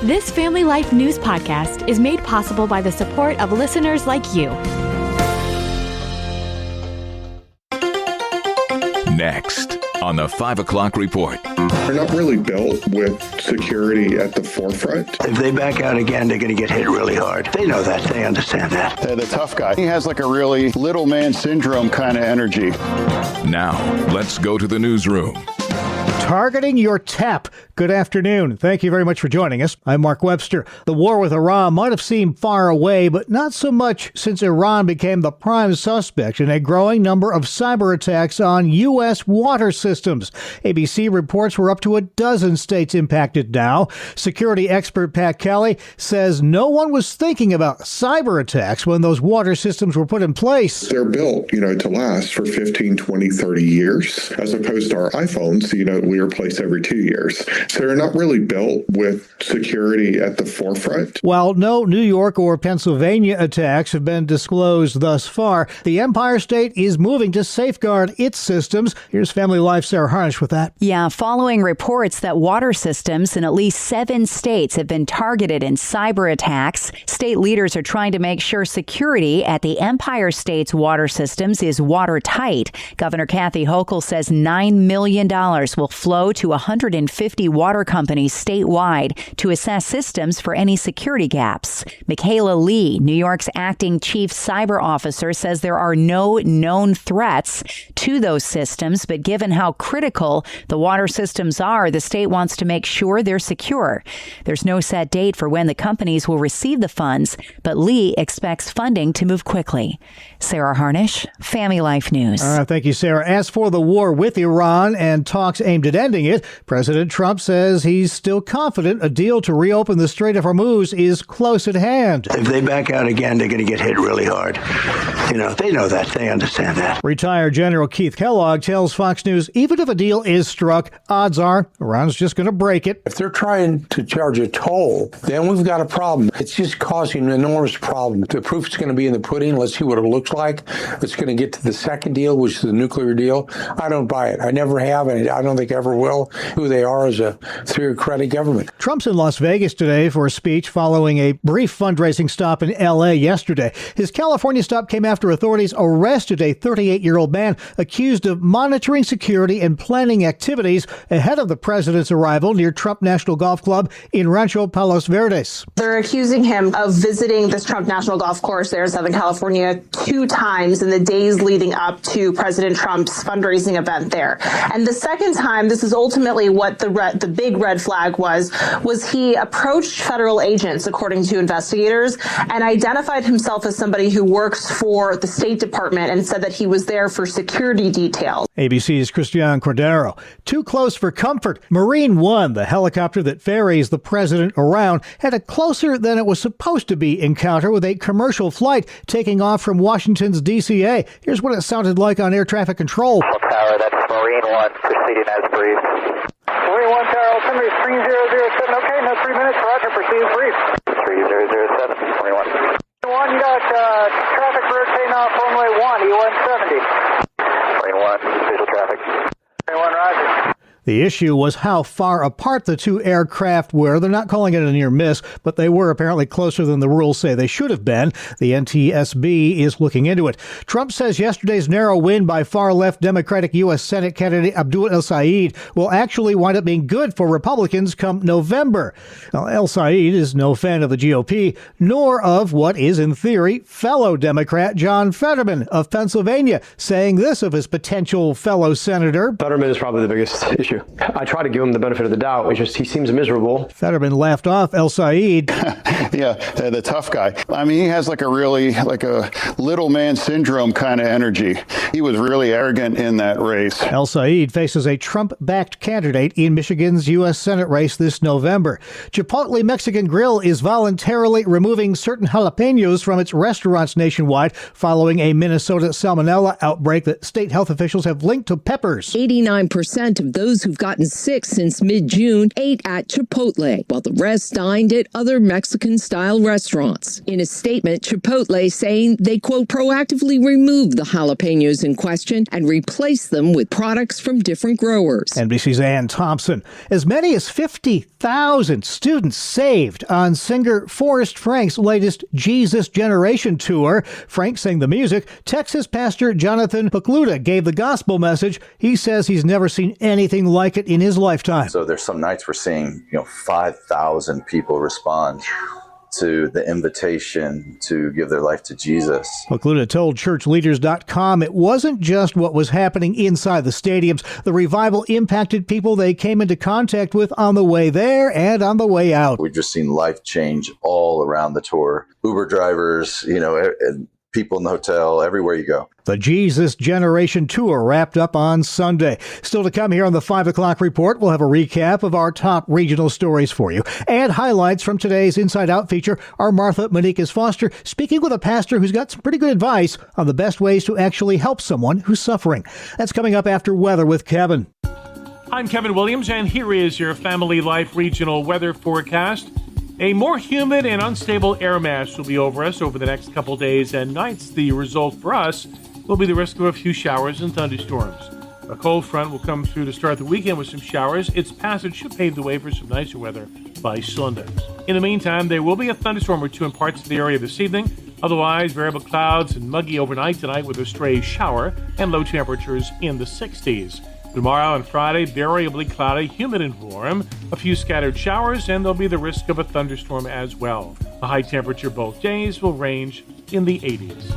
This Family Life News podcast is made possible by the support of listeners like you. Next on the 5 o'clock report. They're not really built with security at the forefront. If they back out again, they're going to get hit really hard. They know that. They understand that. They're the tough guy. He has like a really little man syndrome kind of energy. Now, let's go to the newsroom. Targeting your tap. Good afternoon. Thank you very much for joining us. I'm Mark Webster. The war with Iran might have seemed far away, but not so much since Iran became the prime suspect in a growing number of cyber attacks on U.S. water systems. ABC reports we're up to a dozen states impacted now. Security expert Pat Kelly says no one was thinking about cyber attacks when those water systems were put in place. They're built, to last for 15, 20, 30 years, as opposed to our iPhones, we replace every 2 years. So they're not really built with security at the forefront. While no New York or Pennsylvania attacks have been disclosed thus far, the Empire State is moving to safeguard its systems. Here's Family Life's Sarah Harnish with that. Yeah, following reports that water systems in at least 7 states have been targeted in cyber attacks, state leaders are trying to make sure security at the Empire State's water systems is watertight. Governor Kathy Hochul says $9 million will flow to 150 water companies statewide to assess systems for any security gaps. Michaela Lee, New York's acting chief cyber officer, says there are no known threats to those systems, but given how critical the water systems are, the state wants to make sure they're secure. There's no set date for when the companies will receive the funds, but Lee expects funding to move quickly. Sarah Harnish, Family Life News. Thank you, Sarah. As for the war with Iran and talks aimed at ending it, President Trump says he's still confident a deal to reopen the Strait of Hormuz is close at hand. If they back out again, they're going to get hit really hard. They know that. They understand that. Retired General Keith Kellogg tells Fox News even if a deal is struck, odds are Iran's just going to break it. If they're trying to charge a toll, then we've got a problem. It's just causing an enormous problem. The proof's going to be in the pudding. Let's see what it looks like. It's going to get to the second deal, which is the nuclear deal. I don't buy it. I never have, and I don't think ever will, who they are as a theocratic government. Trump's in Las Vegas today for a speech following a brief fundraising stop in L.A. yesterday. His California stop came after authorities arrested a 38-year-old man accused of monitoring security and planning activities ahead of the president's arrival near Trump National Golf Club in Rancho Palos Verdes. They're accusing him of visiting this Trump National Golf Course there in Southern California 2 times in the days leading up to President Trump's fundraising event there. And the second time, this is ultimately what the big red flag was he approached federal agents, according to investigators, and identified himself as somebody who works for the State Department and said that he was there for security details. ABC's Christian Cordero. Too close for comfort. Marine One, the helicopter that ferries the president around, had a closer than it was supposed to be encounter with a commercial flight taking off from Washington's DCA. Here's what it sounded like on air traffic control. Tower, that's Marine One, proceeding as briefed. Marine One Tower, altimeter 3007. Okay, no 3 minutes. Roger, proceed as briefed. 3007, Marine One. You got traffic rotating off runway 1, E170. Marine One, visual traffic. Marine One, roger. The issue was how far apart the 2 aircraft were. They're not calling it a near miss, but they were apparently closer than the rules say they should have been. The NTSB is looking into it. Trump says yesterday's narrow win by far-left Democratic U.S. Senate candidate Abdul El-Sayed will actually wind up being good for Republicans come November. Now, El-Sayed is no fan of the GOP, nor of what is, in theory, fellow Democrat John Fetterman of Pennsylvania, saying this of his potential fellow senator. Fetterman is probably the biggest issue. I try to give him the benefit of the doubt. It's just he seems miserable. Fetterman laughed off El-Sayed. Yeah, the tough guy. He has like a little man syndrome kind of energy. He was really arrogant in that race. El-Sayed faces a Trump-backed candidate in Michigan's U.S. Senate race this November. Chipotle Mexican Grill is voluntarily removing certain jalapenos from its restaurants nationwide following a Minnesota salmonella outbreak that state health officials have linked to peppers. 89% of those who've gotten sick since mid-June ate at Chipotle, while the rest dined at other Mexican-style restaurants. In a statement, Chipotle saying they, quote, proactively removed the jalapenos in question and replaced them with products from different growers. NBC's Ann Thompson. As many as 50,000 students saved on singer Forrest Frank's latest Jesus Generation tour. Frank sang the music. Texas pastor Jonathan Pokluda gave the gospel message. He says he's never seen anything like it in his lifetime. So there's some nights we're seeing, 5,000 people respond to the invitation to give their life to Jesus. Pokluda told churchleaders.com it wasn't just what was happening inside the stadiums. The revival impacted people they came into contact with on the way there and on the way out. We've just seen life change all around the tour. Uber drivers, people in the hotel, everywhere you go. The Jesus Generation Tour wrapped up on Sunday. Still to come here on the 5 o'clock report, we'll have a recap of our top regional stories for you. And highlights from today's Inside Out feature are Martha Manikas Foster speaking with a pastor who's got some pretty good advice on the best ways to actually help someone who's suffering. That's coming up after weather with Kevin. I'm Kevin Williams, and here is your Family Life regional weather forecast. A more humid and unstable air mass will be over us over the next couple days and nights. The result for us will be the risk of a few showers and thunderstorms. A cold front will come through to start the weekend with some showers. Its passage should pave the way for some nicer weather by Sunday. In the meantime, there will be a thunderstorm or two in parts of the area this evening. Otherwise, variable clouds and muggy overnight tonight with a stray shower and low temperatures in the 60s. Tomorrow and Friday, variably cloudy, humid and warm. A few scattered showers, and there'll be the risk of a thunderstorm as well. The high temperature both days will range in the 80s.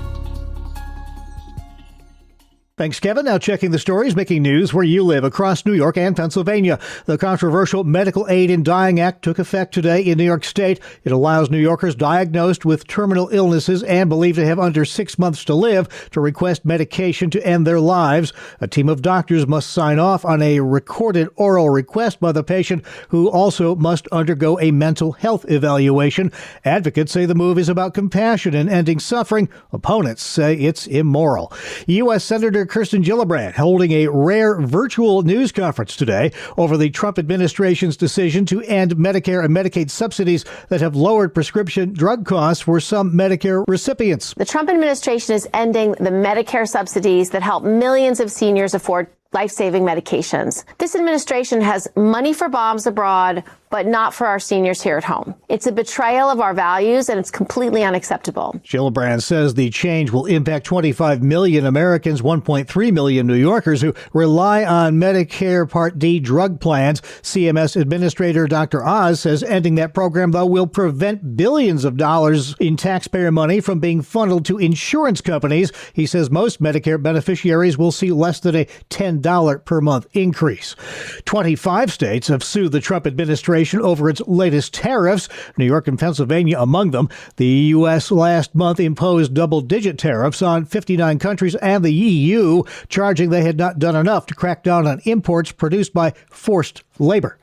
Thanks, Kevin. Now checking the stories making news where you live across New York and Pennsylvania. The controversial Medical Aid in Dying Act took effect today in New York State. It allows New Yorkers diagnosed with terminal illnesses and believed to have under 6 months to live to request medication to end their lives. A team of doctors must sign off on a recorded oral request by the patient, who also must undergo a mental health evaluation. Advocates say the move is about compassion and ending suffering. Opponents say it's immoral. U.S. Senator Kirsten Gillibrand holding a rare virtual news conference today over the Trump administration's decision to end Medicare and Medicaid subsidies that have lowered prescription drug costs for some Medicare recipients. The Trump administration is ending the Medicare subsidies that help millions of seniors afford life-saving medications. This administration has money for bombs abroad, but not for our seniors here at home. It's a betrayal of our values, and it's completely unacceptable. Gillibrand says the change will impact 25 million Americans, 1.3 million New Yorkers who rely on Medicare Part D drug plans. CMS Administrator Dr. Oz says ending that program, though, will prevent billions of dollars in taxpayer money from being funneled to insurance companies. He says most Medicare beneficiaries will see less than a $10 per month increase. 25 states have sued the Trump administration over its latest tariffs, New York and Pennsylvania among them. The U.S. last month imposed double-digit tariffs on 59 countries and the EU, charging they had not done enough to crack down on imports produced by forced labor.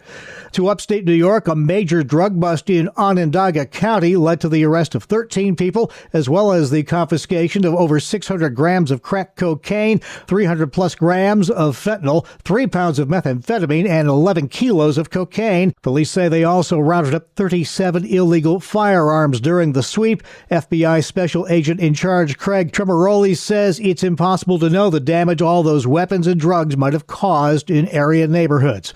To upstate New York, a major drug bust in Onondaga County led to the arrest of 13 people, as well as the confiscation of over 600 grams of crack cocaine, 300 plus grams of fentanyl, 3 pounds of methamphetamine, and 11 kilos of cocaine. Police say they also rounded up 37 illegal firearms during the sweep. FBI Special Agent in Charge Craig Tremaroli says it's impossible to know the damage all those weapons and drugs might have caused in area neighborhoods.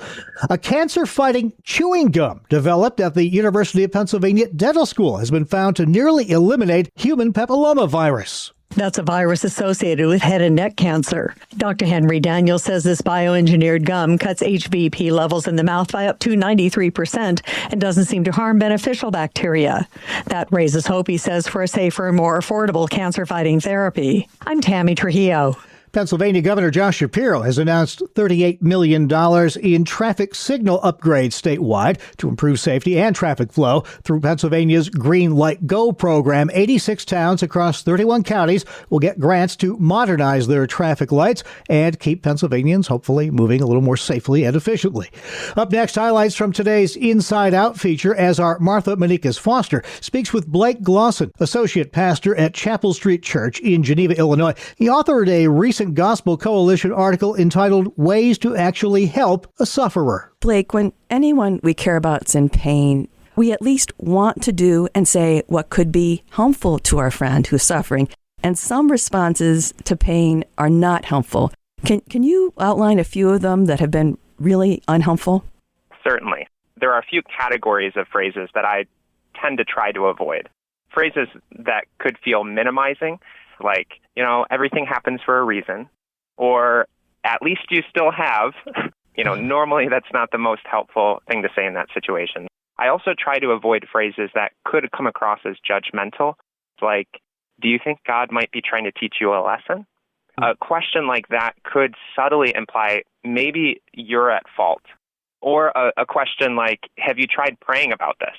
A cancer-fighting chewing gum developed at the University of Pennsylvania Dental School has been found to nearly eliminate human papillomavirus. That's a virus associated with head and neck cancer. Dr. Henry Daniels says this bioengineered gum cuts HVP levels in the mouth by up to 93% and doesn't seem to harm beneficial bacteria. That raises hope, he says, for a safer and more affordable cancer-fighting therapy. I'm Tammy Trujillo. Pennsylvania Governor Josh Shapiro has announced $38 million in traffic signal upgrades statewide to improve safety and traffic flow through Pennsylvania's Green Light Go program. 86 towns across 31 counties will get grants to modernize their traffic lights and keep Pennsylvanians hopefully moving a little more safely and efficiently. Up next, highlights from today's Inside Out feature as our Martha Manikas Foster speaks with Blake Glosson, associate pastor at Chapel Street Church in Geneva, Illinois. He authored a recent recent Gospel Coalition article entitled Ways to Actually Help a Sufferer. Blake, when anyone we care about is in pain, we at least want to do and say what could be harmful to our friend who's suffering. And some responses to pain are not helpful. Can you outline a few of them that have been really unhelpful? Certainly. There are a few categories of phrases that I tend to try to avoid. Phrases that could feel minimizing, like, everything happens for a reason, or at least you still have. Normally that's not the most helpful thing to say in that situation. I also try to avoid phrases that could come across as judgmental, like, do you think God might be trying to teach you a lesson? A question like that could subtly imply maybe you're at fault. Or a question like, have you tried praying about this?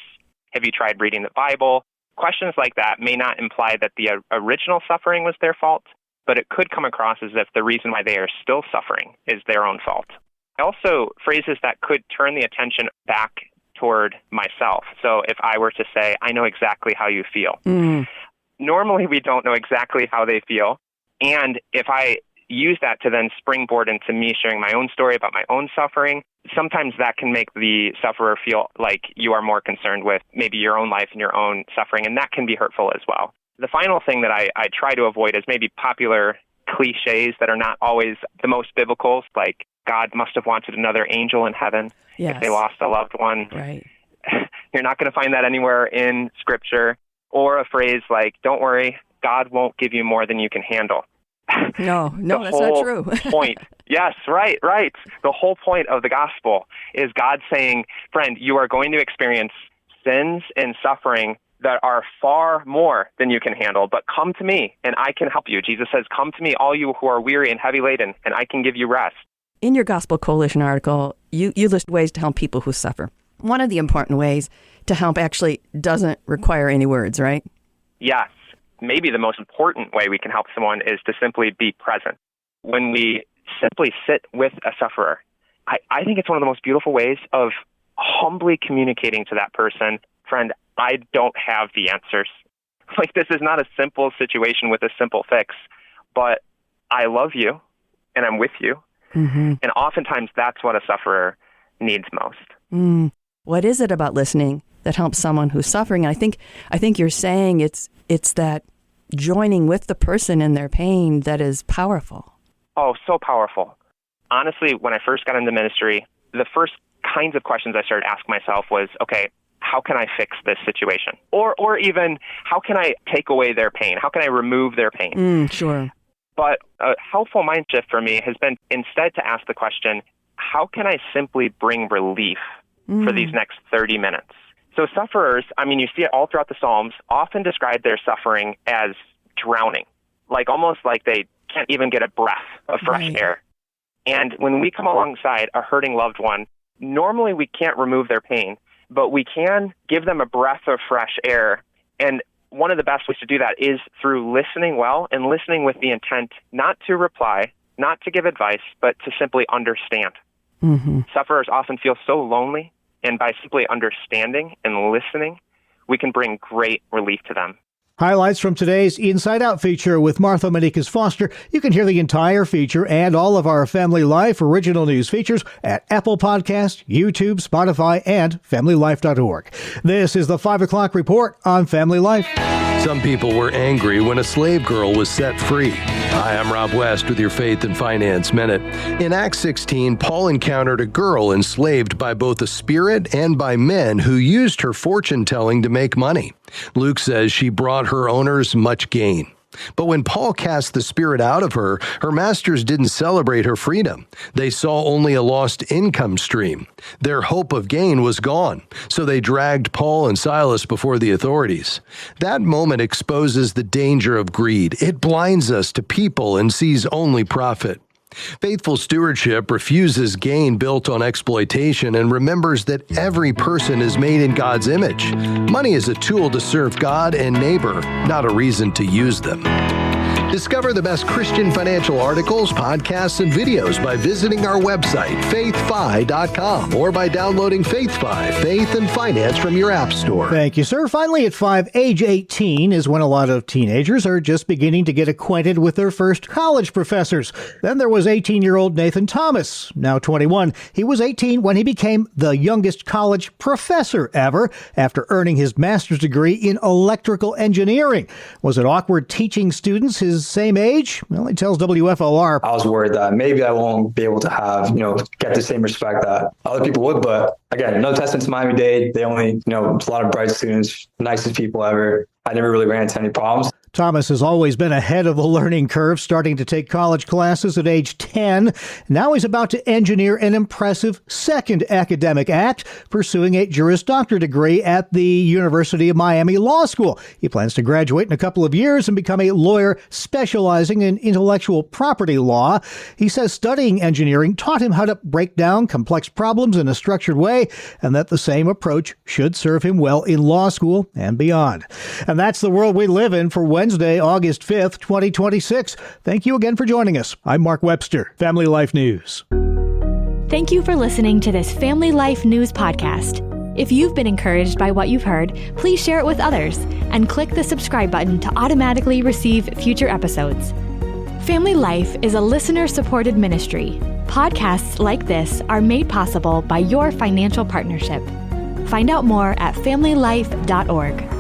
Have you tried reading the Bible? Questions like that may not imply that the original suffering was their fault, but it could come across as if the reason why they are still suffering is their own fault. Also, phrases that could turn the attention back toward myself. So if I were to say, I know exactly how you feel. Normally we don't know exactly how they feel. And if I use that to then springboard into me sharing my own story about my own suffering, sometimes that can make the sufferer feel like you are more concerned with maybe your own life and your own suffering, and that can be hurtful as well. The final thing that I try to avoid is maybe popular cliches that are not always the most biblical, like God must have wanted another angel in heaven if they lost a loved one. Right. You're not going to find that anywhere in Scripture. Or a phrase like, don't worry, God won't give you more than you can handle. No, that's not true. Point. Yes, right. The whole point of the gospel is God saying, friend, you are going to experience sins and suffering that are far more than you can handle, but come to me and I can help you. Jesus says, come to me, all you who are weary and heavy laden, and I can give you rest. In your Gospel Coalition article, you list ways to help people who suffer. One of the important ways to help actually doesn't require any words, right? Yes. Maybe the most important way we can help someone is to simply be present. When we simply sit with a sufferer, I think it's one of the most beautiful ways of humbly communicating to that person, friend, I don't have the answers. Like, this is not a simple situation with a simple fix, but I love you and I'm with you. Mm-hmm. And oftentimes that's what a sufferer needs most. What is it about listening that helps someone who's suffering? And I think you're saying it's that joining with the person in their pain that is powerful. Oh, so powerful. Honestly, when I first got into ministry, the first kinds of questions I started asking myself was, okay, how can I fix this situation? Or even, how can I take away their pain? How can I remove their pain? Sure. But a helpful mind shift for me has been instead to ask the question, how can I simply bring relief for these next 30 minutes? So sufferers, you see it all throughout the Psalms, often describe their suffering as drowning, like almost like they can't even get a breath of fresh air. And when we come alongside a hurting loved one, normally we can't remove their pain, but we can give them a breath of fresh air. And one of the best ways to do that is through listening well and listening with the intent not to reply, not to give advice, but to simply understand. Mm-hmm. Sufferers often feel so lonely, and by simply understanding and listening, we can bring great relief to them. Highlights from today's Inside Out feature with Martha Manikas Foster. You can hear the entire feature and all of our Family Life original news features at Apple Podcasts, YouTube, Spotify, and FamilyLife.org. This is the 5 o'clock report on Family Life. Some people were angry when a slave girl was set free. Hi, I'm Rob West with your Faith and Finance Minute. In Acts 16, Paul encountered a girl enslaved by both a spirit and by men who used her fortune-telling to make money. Luke says she brought her owners much gain. But when Paul cast the spirit out of her, her masters didn't celebrate her freedom. They saw only a lost income stream. Their hope of gain was gone, so they dragged Paul and Silas before the authorities. That moment exposes the danger of greed. It blinds us to people and sees only profit. Faithful stewardship refuses gain built on exploitation and remembers that every person is made in God's image. Money is a tool to serve God and neighbor, not a reason to use them. Discover the best Christian financial articles, podcasts, and videos by visiting our website, faithfi.com, or by downloading FaithFi, Faith and Finance from your app store. Thank you, sir. Finally, at 5, age 18 is when a lot of teenagers are just beginning to get acquainted with their first college professors. Then there was 18-year-old Nathan Thomas, now 21. He was 18 when he became the youngest college professor ever after earning his master's degree in electrical engineering. Was it awkward teaching students his same age? Well, he tells WFOR. I was worried that maybe I won't be able to have, get the same respect that other people would. But again, no testament to Miami-Dade. They only, a lot of bright students, nicest people ever. I never really ran into any problems. Thomas has always been ahead of the learning curve, starting to take college classes at age 10. Now he's about to engineer an impressive second academic act, pursuing a Juris Doctor degree at the University of Miami Law School. He plans to graduate in a couple of years and become a lawyer specializing in intellectual property law. He says studying engineering taught him how to break down complex problems in a structured way, and that the same approach should serve him well in law school and beyond. And that's the world we live in for Wednesday, August 5th, 2026. Thank you again for joining us. I'm Mark Webster, Family Life News. Thank you for listening to this Family Life News podcast. If you've been encouraged by what you've heard, please share it with others and click the subscribe button to automatically receive future episodes. Family Life is a listener-supported ministry. Podcasts like this are made possible by your financial partnership. Find out more at familylife.org.